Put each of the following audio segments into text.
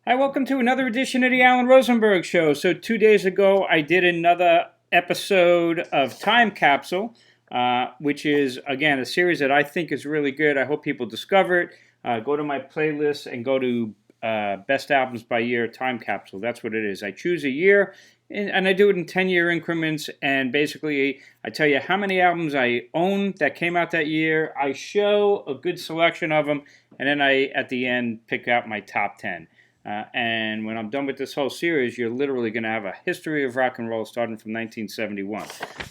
Hi, welcome to another edition of the Alan Rosenberg Show. So 2 days ago, I did another episode of Time Capsule, which is, again, a series that I think is really good. I hope people discover it. Go to my playlist and go to Best Albums by Year, Time Capsule. That's what it is. I choose a year, and I do it in 10-year increments, and basically I tell you how many albums I own that came out that year. I show a good selection of them, and then I, at the end, pick out my top 10. And when I'm done with this whole series, you're literally going to have a history of rock and roll starting from 1971.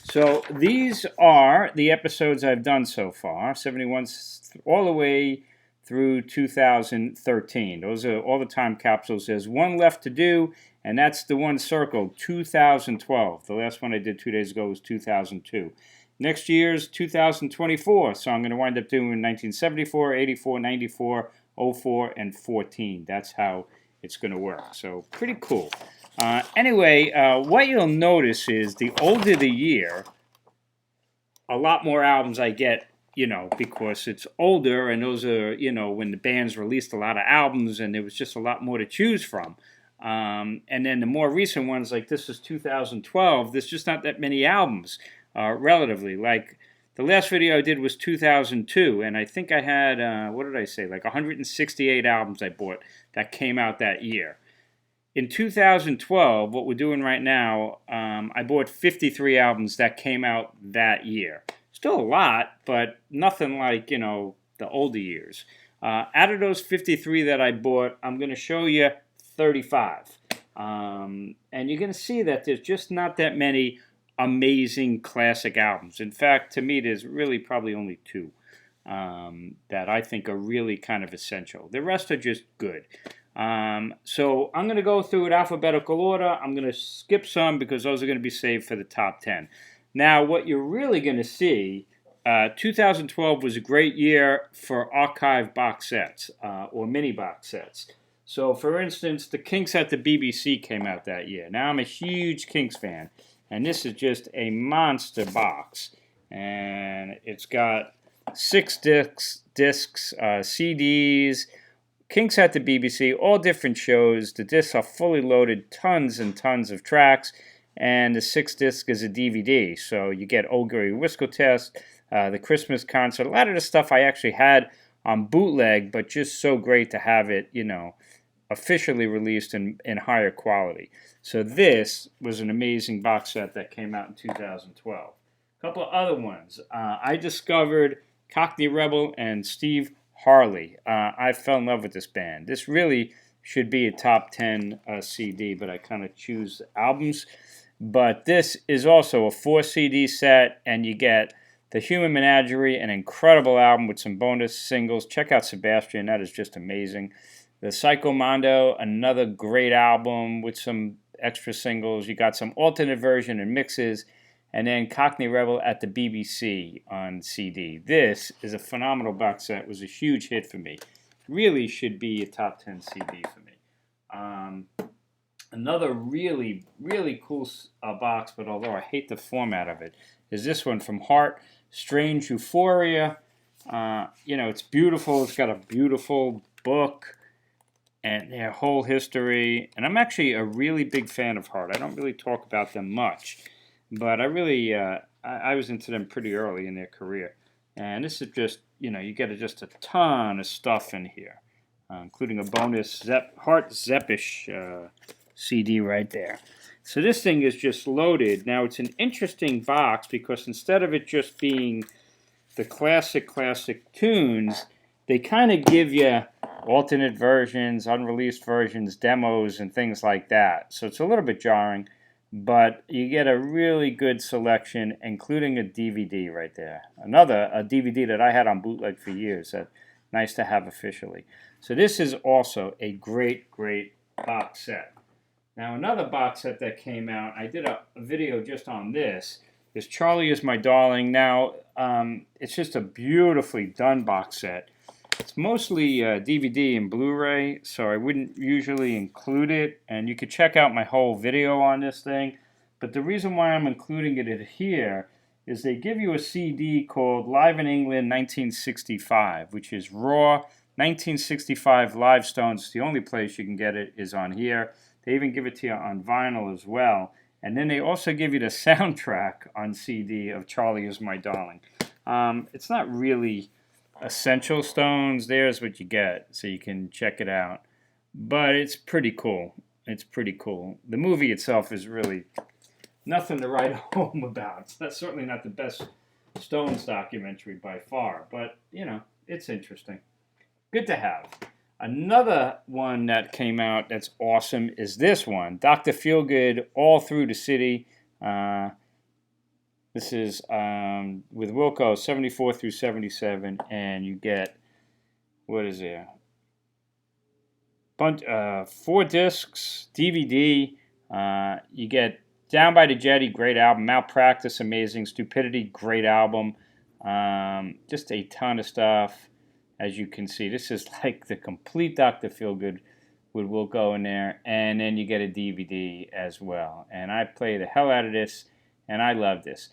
So these are the episodes I've done so far, 71 all the way through 2013. Those are all the time capsules. There's one left to do, and that's the one circled, 2012. The last one I did 2 days ago was 2002. Next year's 2024, so I'm going to wind up doing 1974, 84, 94, 04, and 14. That's how it's going to work. So pretty cool. Anyway, what you'll notice is the older the year, a lot more albums I get, because it's older, and those are, when the bands released a lot of albums and there was just a lot more to choose from. And then the more recent ones, like this is 2012, there's just not that many albums, relatively. Like the last video I did was 2002, and I think I had, what did I say, like 168 albums I bought that came out that year. In 2012, what we're doing right now, I bought 53 albums that came out that year. Still a lot, but nothing like, the older years. Out of those 53 that I bought, I'm going to show you 35. And you're going to see that there's just not that many amazing classic albums. In fact, to me, there's really probably only two that I think are really kind of essential. The rest are just good. So I'm going to go through it alphabetical order. I'm going to skip some because those are going to be saved for the top 10. Now, what you're really going to see, 2012 was a great year for archive box sets or mini box sets. So, for instance, the Kinks at the BBC came out that year. Now, I'm a huge Kinks fan, and this is just a monster box. And it's got 6 discs, CDs, Kinks at the BBC, all different shows. The discs are fully loaded, tons and tons of tracks, and the 6th disc is a DVD. So you get Old Gary Wisco Test, the Christmas concert, a lot of the stuff I actually had on bootleg, but just so great to have it, officially released in higher quality. So this was an amazing box set that came out in 2012. A couple of other ones. I discovered Cockney Rebel and Steve Harley. I fell in love with this band. This really should be a top 10 CD, but I kind of choose albums. But this is also a 4 CD set, and you get The Human Menagerie, an incredible album with some bonus singles. Check out Sebastian, that is just amazing. The Psycho Mondo, another great album with some extra singles. You got some alternate version and mixes. And then Cockney Rebel at the BBC on CD. This is a phenomenal box set. It was a huge hit for me. Really should be a top 10 CD for me. Another really, really cool box, but although I hate the format of it, is this one from Heart, Strange Euphoria. It's beautiful. It's got a beautiful book and their whole history. And I'm actually a really big fan of Heart. I don't really talk about them much, but I really, I was into them pretty early in their career. And this is just, you get just a ton of stuff in here, including a bonus Heart Zeppish CD right there. So this thing is just loaded. Now, it's an interesting box because instead of it just being the classic tunes, they kind of give you alternate versions, unreleased versions, demos, and things like that. So it's a little bit jarring, but you get a really good selection, including a DVD right there. A DVD that I had on bootleg for years. That nice to have officially. So this is also a great, great box set. Now, another box set that came out, I did a video just on this, is Charlie Is My Darling. Now, it's just a beautifully done box set. It's mostly DVD and Blu-ray, so I wouldn't usually include it. And you could check out my whole video on this thing. But the reason why I'm including it here is they give you a CD called Live in England 1965, which is raw 1965 Live Stones. The only place you can get it is on here. They even give it to you on vinyl as well. And then they also give you the soundtrack on CD of Charlie Is My Darling. It's not really essential Stones. There's what you get, so you can check it out. But it's pretty cool. It's pretty cool. The movie itself is really nothing to write home about. That's certainly not the best Stones documentary by far, but it's interesting. Good to have. Another one that came out that's awesome is this one, Dr. Feelgood, All Through the City. This is with Wilco, 74 through 77, and you get, what is there? 4 discs, DVD. You get Down by the Jetty, great album. Malpractice, amazing. Stupidity, great album. Just a ton of stuff, as you can see. This is like the complete Dr. Feelgood with Wilco in there. And then you get a DVD as well. And I play the hell out of this, and I love this.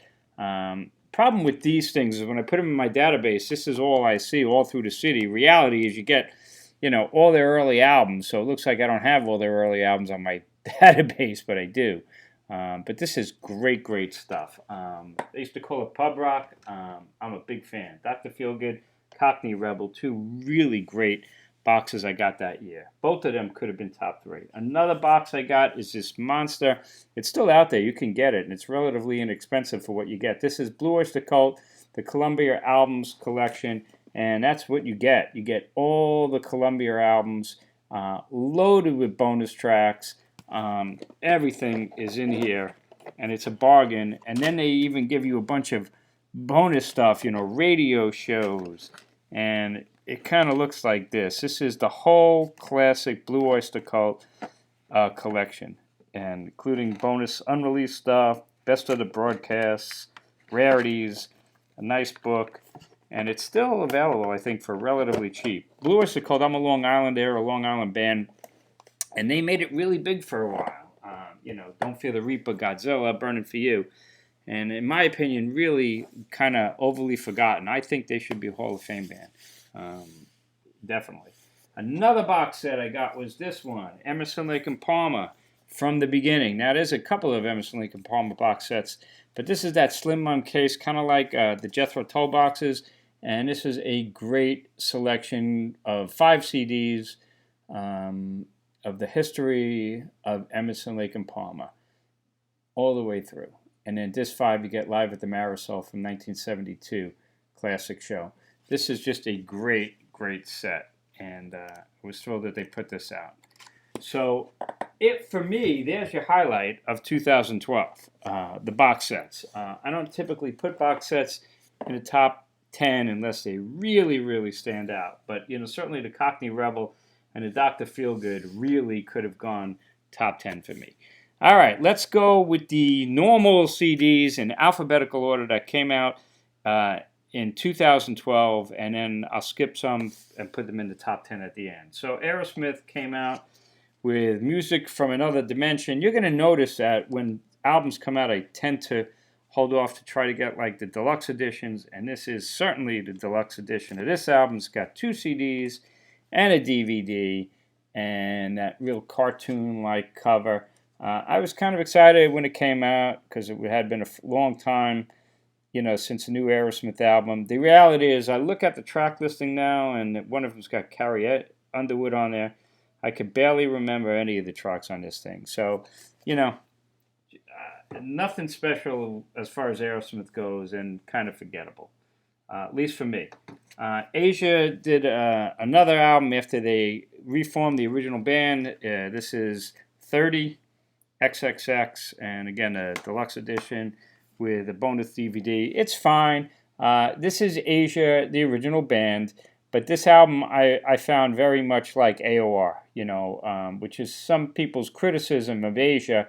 Problem with these things is when I put them in my database, this is all I see, All Through the City. Reality is you get all their early albums, so it looks like I don't have all their early albums on my database, but I do. But this is great, great stuff. They used to call it pub rock. I'm a big fan. Dr. Feelgood, Cockney Rebel, 2 really great boxes I got that year. Both of them could have been top 3. Another box I got is this monster. It's still out there. You can get it, and it's relatively inexpensive for what you get. This is Blue Oyster Cult, the Columbia Albums Collection. And that's what you get. You get all the Columbia albums, loaded with bonus tracks. Everything is in here, and it's a bargain. And then they even give you a bunch of bonus stuff, radio shows. And it kind of looks like this. This is the whole classic Blue Oyster Cult collection, and including bonus unreleased stuff, best of the broadcasts, rarities, a nice book. And it's still available, I think, for relatively cheap. Blue Oyster Cult, I'm a Long Islander, a Long Island band, and they made it really big for a while. Don't Fear the Reaper, Godzilla, Burning for You. And in my opinion, really kind of overly forgotten. I think they should be a Hall of Fame band. Definitely. Another box set I got was this one, Emerson, Lake and Palmer, From the Beginning. Now, there's a couple of Emerson, Lake and Palmer box sets, but this is that slim run case, kind of like the Jethro Tull boxes. And this is a great selection of 5 CDs of the history of Emerson, Lake and Palmer, all the way through. And then disc 5, you get Live at the Marisol from 1972, classic show. This is just a great, great set, and I was thrilled that they put this out. So, for me, there's your highlight of 2012, the box sets. I don't typically put box sets in the top 10 unless they really, really stand out. But, certainly the Cockney Rebel and the Dr. Feelgood really could have gone top 10 for me. All right, let's go with the normal CDs in alphabetical order that came out in 2012, and then I'll skip some and put them in the top 10 at the end. So Aerosmith came out with Music from Another Dimension. You're going to notice that when albums come out, I tend to hold off to try to get like the deluxe editions, and this is certainly the deluxe edition of this album. It's got 2 CDs and a DVD and that real cartoon-like cover. I was kind of excited when it came out because it had been a long time, since the new Aerosmith album. The reality is I look at the track listing now, and one of them's got Carrie Underwood on there. I could barely remember any of the tracks on this thing. So, nothing special as far as Aerosmith goes, and kind of forgettable, at least for me. Asia did another album after they reformed the original band. This is 30 XXX, and again, a deluxe edition with a bonus DVD. It's fine. This is Asia, the original band, but this album I found very much like AOR, which is some people's criticism of Asia.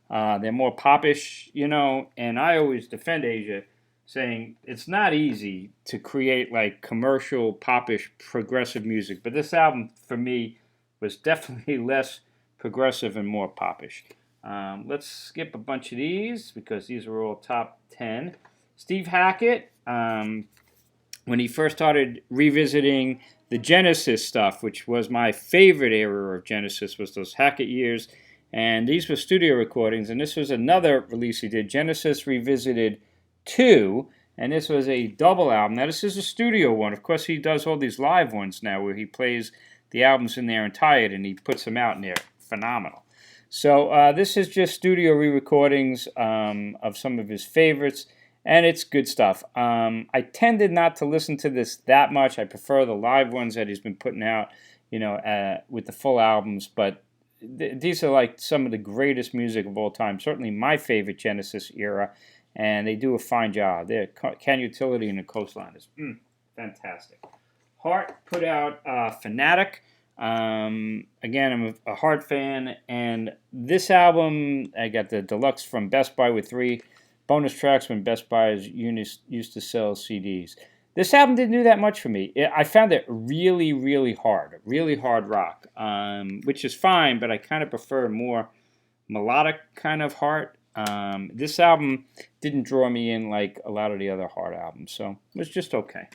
They're more popish, and I always defend Asia, saying it's not easy to create like commercial, popish, progressive music. But this album, for me, was definitely less progressive and more popish. Let's skip a bunch of these because these are all top 10. Steve Hackett, when he first started revisiting the Genesis stuff, which was my favorite era of Genesis, was those Hackett years. And these were studio recordings, and this was another release he did, Genesis Revisited 2, and this was a double album. Now, this is a studio one. Of course, he does all these live ones now where he plays the albums in their entirety, and he puts them out, and they're phenomenal. So this is just studio re-recordings of some of his favorites, and it's good stuff. I tended not to listen to this that much. I prefer the live ones that he's been putting out, with the full albums. But these are like some of the greatest music of all time. Certainly my favorite Genesis era, and they do a fine job. They're Can Utility and the Coastline is fantastic. Heart put out Fanatic. Again, I'm a Heart fan, and this album, I got the deluxe from Best Buy with 3 bonus tracks when Best Buy used to sell CDs. This album didn't do that much for me. I found it really, really hard rock, which is fine, but I kind of prefer more melodic kind of Heart. This album didn't draw me in like a lot of the other Heart albums, so it was just okay.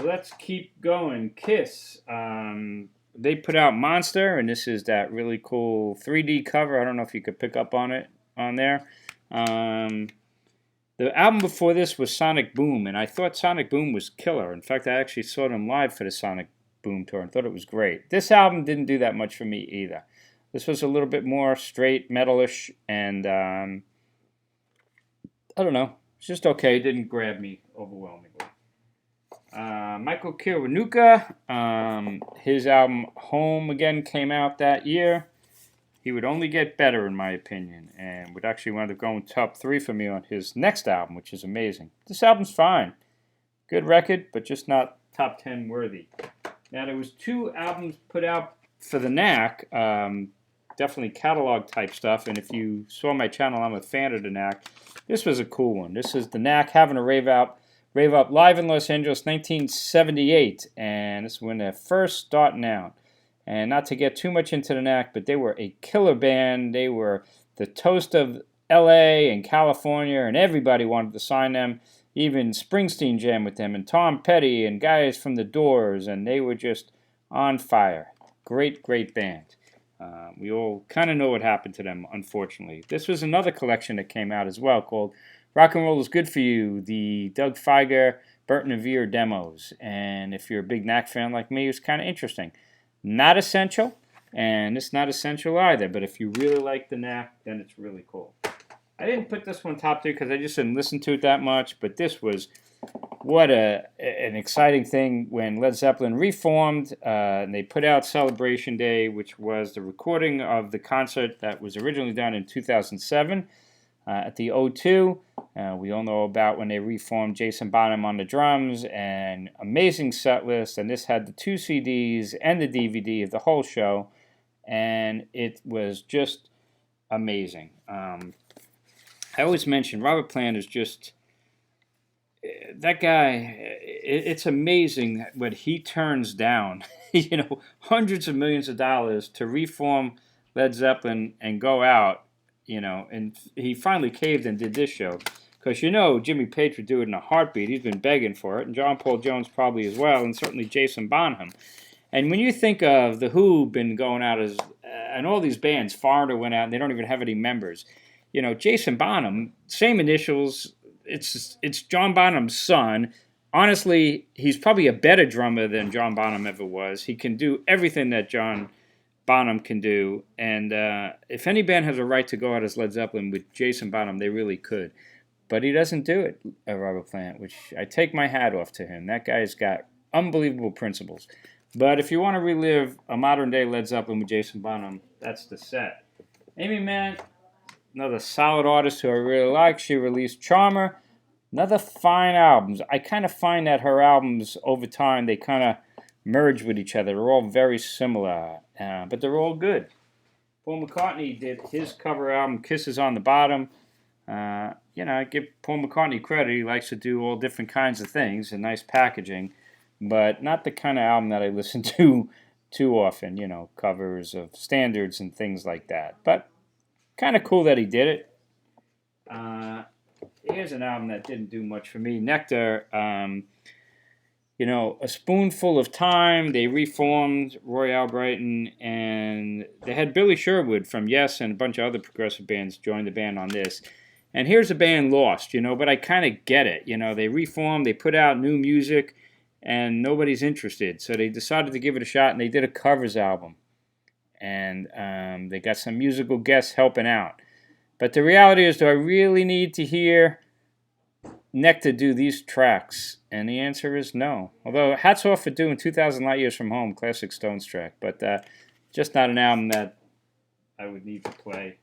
Let's keep going. Kiss. They put out Monster, and this is that really cool 3D cover. I don't know if you could pick up on it on there. The album before this was Sonic Boom, and I thought Sonic Boom was killer. In fact, I actually saw them live for the Sonic Boom tour and thought it was great. This album didn't do that much for me either. This was a little bit more straight metalish, and I don't know. It's just okay. It didn't grab me overwhelmingly. Michael Kiwanuka, his album Home again came out that year. He would only get better, in my opinion, and would actually wind up going top 3 for me on his next album, which is amazing. This album's fine. Good record, but just not top 10 worthy. Now, there was 2 albums put out for the Knack, definitely catalog type stuff, and if you saw my channel, I'm a fan of the Knack. This was a cool one. This is the Knack Having a Rave Up live in Los Angeles, 1978, and this is when they're first starting out. And not to get too much into the Knack, but they were a killer band. They were the toast of L.A. and California, and everybody wanted to sign them. Even Springsteen jammed with them, and Tom Petty, and guys from The Doors, and they were just on fire. Great, great band. We all kind of know what happened to them, unfortunately. This was another collection that came out as well called Rock and Roll is Good for You, the Doug Feiger, Burton and Veer demos. And if you're a big Knack fan like me, it's kind of interesting. Not essential, and it's not essential either, but if you really like the Knack, then it's really cool. I didn't put this one top 3 because I just didn't listen to it that much, but this was what an exciting thing when Led Zeppelin reformed, and they put out Celebration Day, which was the recording of the concert that was originally done in 2007 at the O2. We all know about when they reformed Jason Bonham on the drums, and amazing set list, and this had the 2 CDs and the DVD of the whole show, and it was just amazing. I always mention Robert Plant is just, that guy, it's amazing what he turns down, hundreds of millions of dollars to reform Led Zeppelin and go out, and he finally caved and did this show. Because Jimmy Page would do it in a heartbeat. He's been begging for it, and John Paul Jones probably as well, and certainly Jason Bonham. And when you think of The Who been going out and all these bands, Foreigner went out, and they don't even have any members. Jason Bonham, same initials. It's John Bonham's son. Honestly, he's probably a better drummer than John Bonham ever was. He can do everything that John Bonham can do. And if any band has a right to go out as Led Zeppelin with Jason Bonham, they really could. But he doesn't do it, Robert Plant, which I take my hat off to him. That guy's got unbelievable principles. But if you want to relive a modern-day Led Zeppelin with Jason Bonham, that's the set. Amy Mann, another solid artist who I really like. She released Charmer. Another fine albums. I kind of find that her albums, over time, they kind of merge with each other. They're all very similar, but they're all good. Paul McCartney did his cover album, Kisses on the Bottom. I give Paul McCartney credit. He likes to do all different kinds of things and nice packaging, but not the kind of album that I listen to too often, covers of standards and things like that. But kind of cool that he did it. here's an album that didn't do much for me. Nectar, you know, A Spoonful of Time. They reformed Roy Albrighton, and they had Billy Sherwood from Yes and a bunch of other progressive bands join the band on this. And here's a band lost, you know, but I kind of get it. You know, they reformed, they put out new music, and nobody's interested. So they decided to give it a shot, and they did a covers album. And they got some musical guests helping out. But the reality is, do I really need to hear Nectar do these tracks? And the answer is no. Although, hats off for doing 2,000 Light Years from Home, classic Stones track. But just not an album that I would need to play.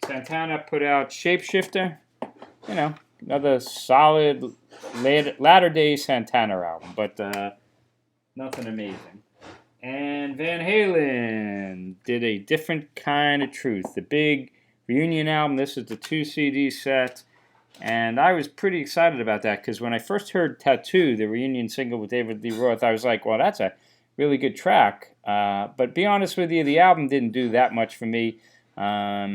Santana put out Shapeshifter. You know, another solid latter-day Santana album. But nothing amazing. And Van Halen did A Different Kind of Truth. The big reunion album. This is the 2 CD set. And I was pretty excited about that because when I first heard Tattoo, the reunion single with David Lee Roth, I was like, well, that's a really good track. But be honest with you, the album didn't do that much for me. Yeah,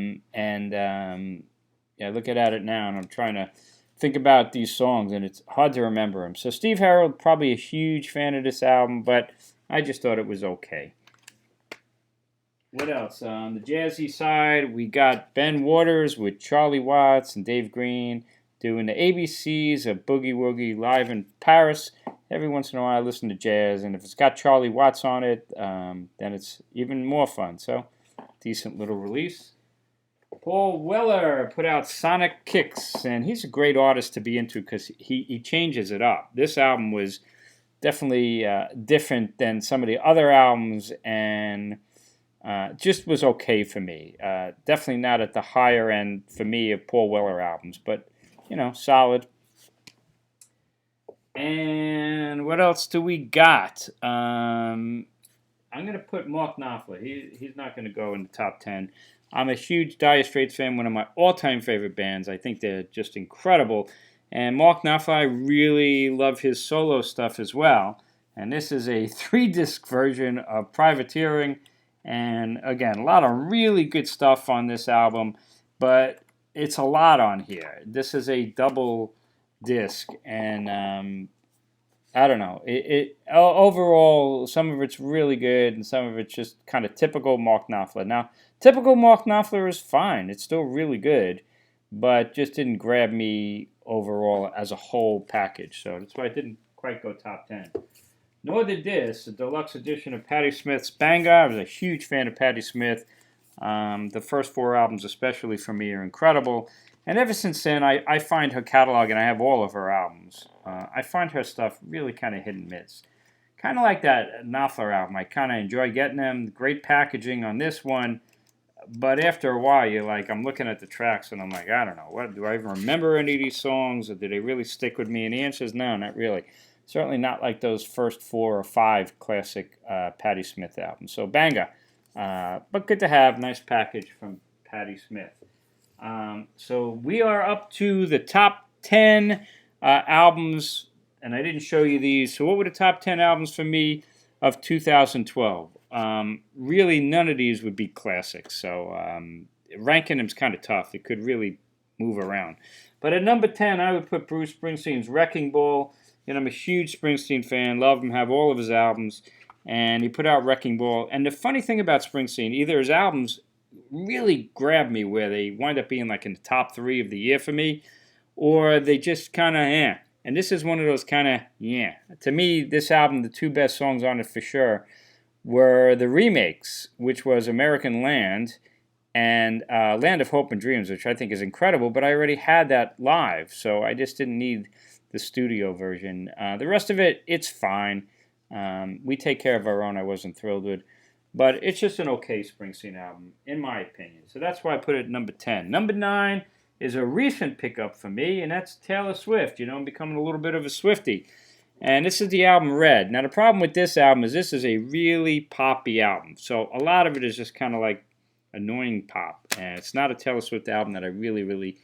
looking at it now, and I'm trying to think about these songs, and it's hard to remember them. So Steve Harold, probably a huge fan of this album, but I just thought it was okay. What else? On the jazzy side, we got Ben Waters with Charlie Watts and Dave Green doing the ABCs of Boogie Woogie live in Paris. Every once in a while I listen to jazz, and if it's got Charlie Watts on it, then it's even more fun. So, decent little release. Paul Weller put out Sonic Kicks, and he's a great artist to be into because he changes it up. This album was definitely different than some of the other albums, and just was okay for me. Definitely not at the higher end for me of Paul Weller albums, but, you know, solid. And what else do we got? I'm going to put Mark Knopfler. He's not going to go in the top 10. I'm a huge Dire Straits fan, one of my all-time favorite bands. I think they're just incredible. And Mark Knopfler, I really love his solo stuff as well. And this is a 3-disc version of Privateering. And again, a lot of really good stuff on this album, but it's a lot on here. This is a double disc, and I don't know. Overall, some of it's really good, and some of it's just kind of typical Mark Knopfler. Now, typical Mark Knopfler is fine. It's still really good, but just didn't grab me overall as a whole package. So that's why it didn't quite go top 10. Nor did this, a deluxe edition of Patti Smith's Banga. I was a huge fan of Patti Smith. The first 4 albums, especially for me, are incredible. And ever since then, I find her catalog, and I have all of her albums. I find her stuff really kind of hit and miss. Kind of like that Knopfler album. I kind of enjoy getting them. Great packaging on this one. But after a while, you're like, I'm looking at the tracks, and I'm like, I don't know. What, do I even remember any of these songs, or did they really stick with me? And the answer is no, not really. Certainly not like those first 4 or 5 classic Patti Smith albums. So Banga, but good to have. Nice package from Patti Smith. So we are up to the top 10 albums, and I didn't show you these. So what were the top 10 albums for me of 2012? Really, none of these would be classics. So ranking them is kind of tough. It could really move around. But at number 10, I would put Bruce Springsteen's Wrecking Ball. And I'm a huge Springsteen fan, love him, have all of his albums, and he put out Wrecking Ball. And the funny thing about Springsteen, either his albums really grab me where they wind up being like in the top 3 of the year for me, or they just kind of, And this is one of those kind of, To me, this album, the 2 best songs on it for sure were the remakes, which was American Land and Land of Hope and Dreams, which I think is incredible, but I already had that live, so I just didn't need the studio version. The rest of it, it's fine. We Take Care of Our Own, I wasn't thrilled with. But it's just an okay Springsteen album, in my opinion. So that's why I put it at number 10. Number 9 is a recent pickup for me, and that's Taylor Swift. You know, I'm becoming a little bit of a Swiftie. And this is the album Red. Now, the problem with this album is this is a really poppy album. So a lot of it is just kind of like annoying pop. And it's not a Taylor Swift album that I really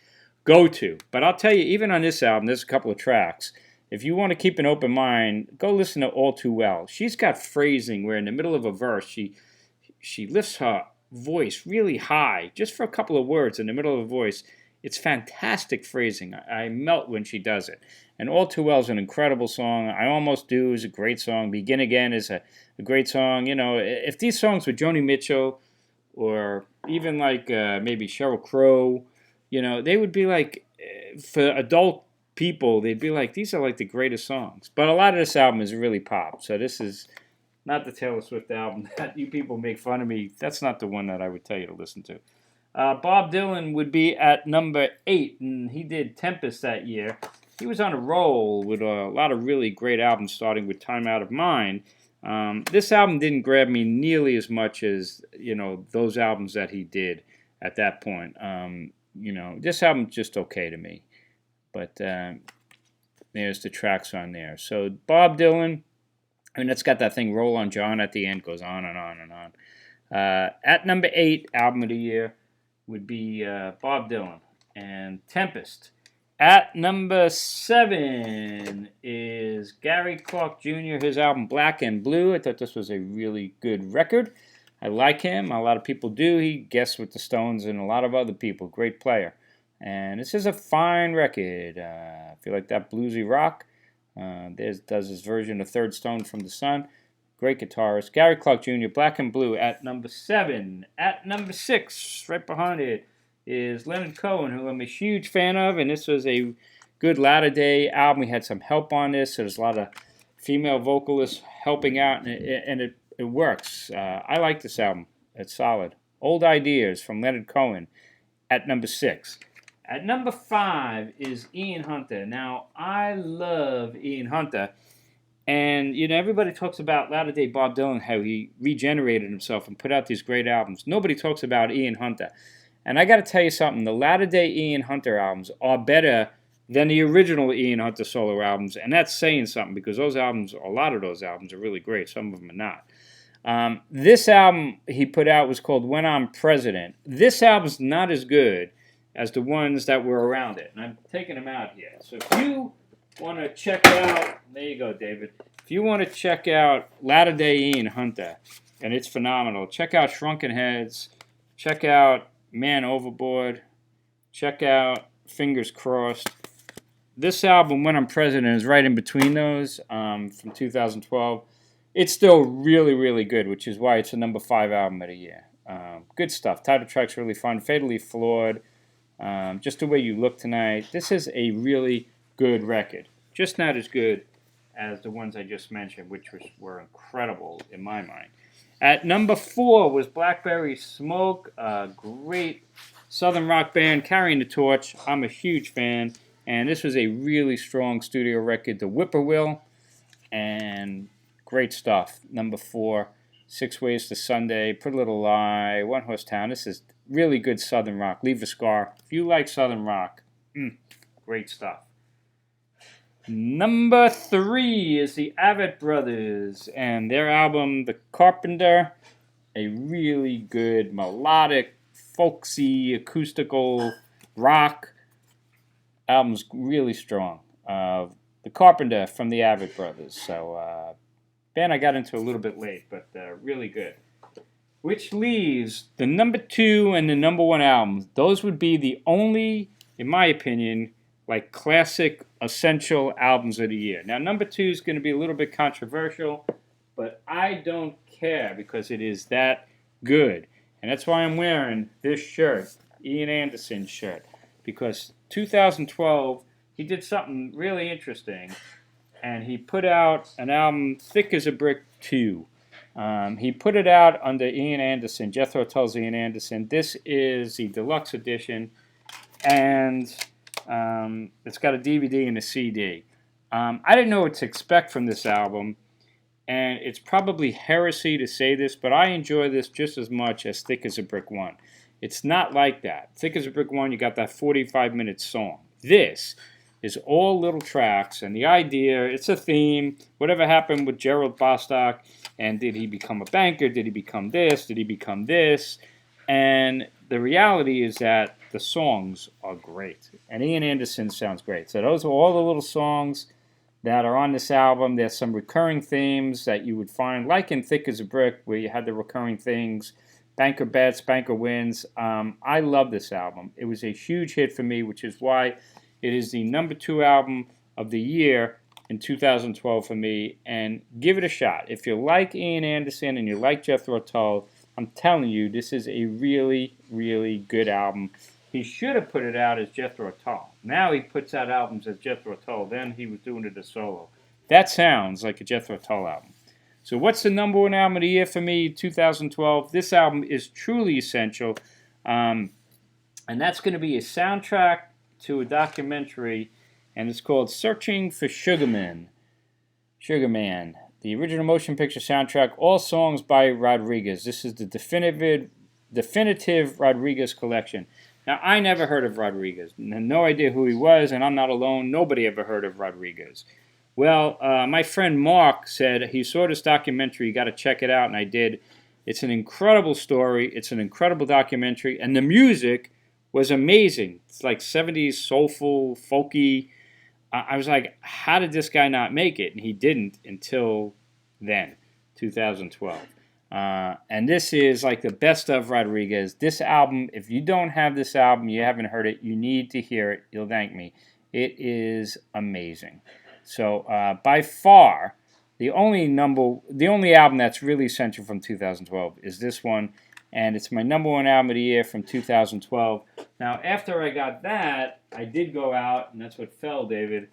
go to. But I'll tell you, even on this album, there's a couple of tracks. If you want to keep an open mind, go listen to All Too Well. She's got phrasing where in the middle of a verse, she lifts her voice really high, just for a couple of words in the middle of a voice. It's fantastic phrasing. I melt when she does it. And All Too Well is an incredible song. I Almost Do is a great song. Begin Again is a great song. You know, if these songs were Joni Mitchell or even like maybe Sheryl Crow, you know, they would be like, for adult people, they'd be like, these are like the greatest songs. But a lot of this album is really pop. So this is not the Taylor Swift album that you people make fun of me. That's not the one that I would tell you to listen to. Bob Dylan would be at number 8, and he did Tempest that year. He was on a roll with a lot of really great albums, starting with Time Out of Mind. This album didn't grab me nearly as much as, you know, those albums that he did at that point. You know, this album's just okay to me. But there's the tracks on there. So Bob Dylan, I mean, it's got that thing, Roll on John, at the end, goes on and on and on. At number 8, album of the year, would be Bob Dylan and Tempest. At number 7 is Gary Clark Jr., his album Black and Blue. I thought this was a really good record. I like him. A lot of people do. He guests with the Stones and a lot of other people. Great player. And this is a fine record. I feel like that bluesy rock. Does his version of Third Stone from the Sun. Great guitarist. Gary Clark Jr., Black and Blue at number 7. At number 6, right behind it, is Leonard Cohen, who I'm a huge fan of. And this was a good latter-day album. We had some help on this. So there's a lot of female vocalists helping out, and it works. I like this album. It's solid. Old Ideas from Leonard Cohen at number 6. At number 5 is Ian Hunter. Now, I love Ian Hunter. And, you know, everybody talks about latter-day Bob Dylan, how he regenerated himself and put out these great albums. Nobody talks about Ian Hunter. And I got to tell you something. The latter-day Ian Hunter albums are better than the original Ian Hunter solo albums. And that's saying something, because those albums, a lot of those albums are really great. Some of them are not. This album he put out was called When I'm President. This album's not as good as the ones that were around it. And I'm taking them out here. So if you want to check out, there you go, David. If you want to check out latter-day Ian Hunter, and it's phenomenal, check out Shrunken Heads, check out Man Overboard, check out Fingers Crossed. This album, When I'm President, is right in between those, from 2012. It's still really, really good, which is why it's a number 5 album of the year. Good stuff. Title track's really fun. Fatally Flawed. Just the Way You Look Tonight. This is a really good record. Just not as good as the ones I just mentioned, which were incredible in my mind. At number 4 was Blackberry Smoke, a great southern rock band carrying the torch. I'm a huge fan, and this was a really strong studio record, The Whippoorwill, and great stuff. Number 4, 6 Ways to Sunday, Pretty Little Lie, One Horse Town. This is really good southern rock. Leave a Scar. If you like southern rock, great stuff. Number 3 is the Avett Brothers and their album, The Carpenter. A really good melodic, folksy, acoustical rock. Album's really strong. The Carpenter from the Avett Brothers. So, band I got into a little bit late, but really good. Which leaves the number 2 and the number 1 albums. Those would be the only, in my opinion, like classic, essential albums of the year. Now, number 2 is going to be a little bit controversial, but I don't care because it is that good. And that's why I'm wearing this shirt, Ian Anderson's shirt, because 2012, he did something really interesting, and he put out an album, Thick as a Brick 2. He put it out under Ian Anderson, Jethro Tull's Ian Anderson. This is the deluxe edition, and it's got a DVD and a CD. I didn't know what to expect from this album, and it's probably heresy to say this, but I enjoy this just as much as Thick as a Brick 1. It's not like that. Thick as a Brick 1, you got that 45-minute song. This is all little tracks, and the idea, it's a theme. Whatever happened with Gerald Bostock, and did he become a banker? Did he become this? Did he become this? And the reality is that the songs are great. And Ian Anderson sounds great. So those are all the little songs that are on this album. There's some recurring themes that you would find, like in Thick as a Brick, where you had the recurring things Banker Bets, Banker Wins. I love this album. It was a huge hit for me, which is why it is the #2 album of the year in 2012 for me. And give it a shot. If you like Ian Anderson and you like Jethro Tull, I'm telling you, this is a really, really good album. He should have put it out as Jethro Tull. Now he puts out albums as Jethro Tull. Then he was doing it as solo. That sounds like a Jethro Tull album. So what's the #1 album of the year for me, 2012? This album is truly essential. And that's going to be a soundtrack to a documentary, and it's called Searching for Sugar Man. Sugar Man. The original motion picture soundtrack, all songs by Rodriguez. This is the definitive Rodriguez collection. Now, I never heard of Rodriguez. No idea who he was, and I'm not alone. Nobody ever heard of Rodriguez. Well, my friend Mark said he saw this documentary. You got to check it out, and I did. It's an incredible story. It's an incredible documentary, and the music was amazing. It's like 70s soulful, folky. I was like, how did this guy not make it? And he didn't until then, 2012. And this is like the best of Rodriguez. This album, if you don't have this album, you haven't heard it, you need to hear it. You'll thank me. It is amazing. So by far, the only album that's really essential from 2012 is this one, and it's my #1 album of the year from 2012. Now, after I got that, I did go out, and that's what fell, David.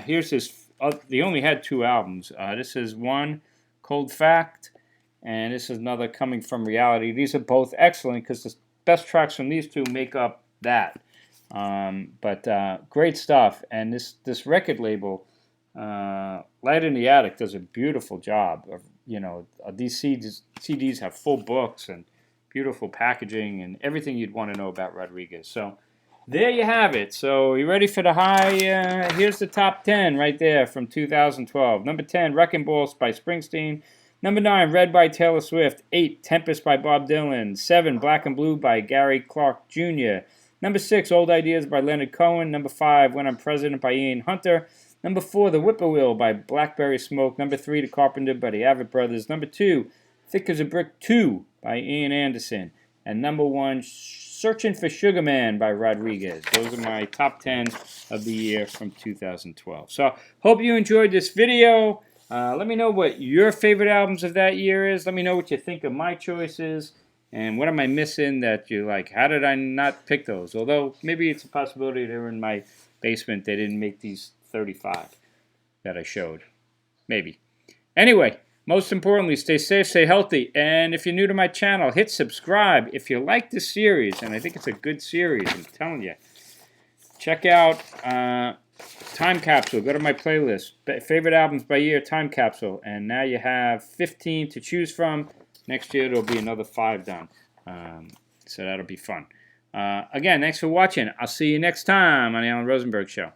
Here's his. They only had 2 albums. This is one, Cold Fact, and this is another, Coming from Reality. These are both excellent because the best tracks from these 2 make up that. But great stuff, and this record label, Light in the Attic, does a beautiful job. These CDs have full books and beautiful packaging and everything you'd want to know about Rodriguez. So there you have it. So you ready for the high? Here's the top 10 right there from 2012. Number 10, Wrecking Balls by Springsteen. Number 9, Red by Taylor Swift. 8, Tempest by Bob Dylan. 7, Black and Blue by Gary Clark Jr. Number 6, Old Ideas by Leonard Cohen. Number 5, When I'm President by Ian Hunter. Number 4, The Whippoorwill by Blackberry Smoke. Number 3, The Carpenter by the Avett Brothers. Number 2, Thick as a Brick 2 by Ian Anderson. And number 1, Searching for Sugar Man by Rodriguez. Those are my top 10 of the year from 2012. So, hope you enjoyed this video. Let me know what your favorite albums of that year is. Let me know what you think of my choices. And what am I missing that you like? How did I not pick those? Although, maybe it's a possibility they were in my basement. They didn't make these 35 that I showed. Maybe. Anyway, most importantly, stay safe, stay healthy, and if you're new to my channel, hit subscribe. If you like this series, and I think it's a good series, I'm telling you, check out Time Capsule. Go to my playlist, favorite albums by year, Time Capsule, and now you have 15 to choose from. Next year, there'll be another 5 done, so that'll be fun. Again, thanks for watching. I'll see you next time on the Alan Rosenberg Show.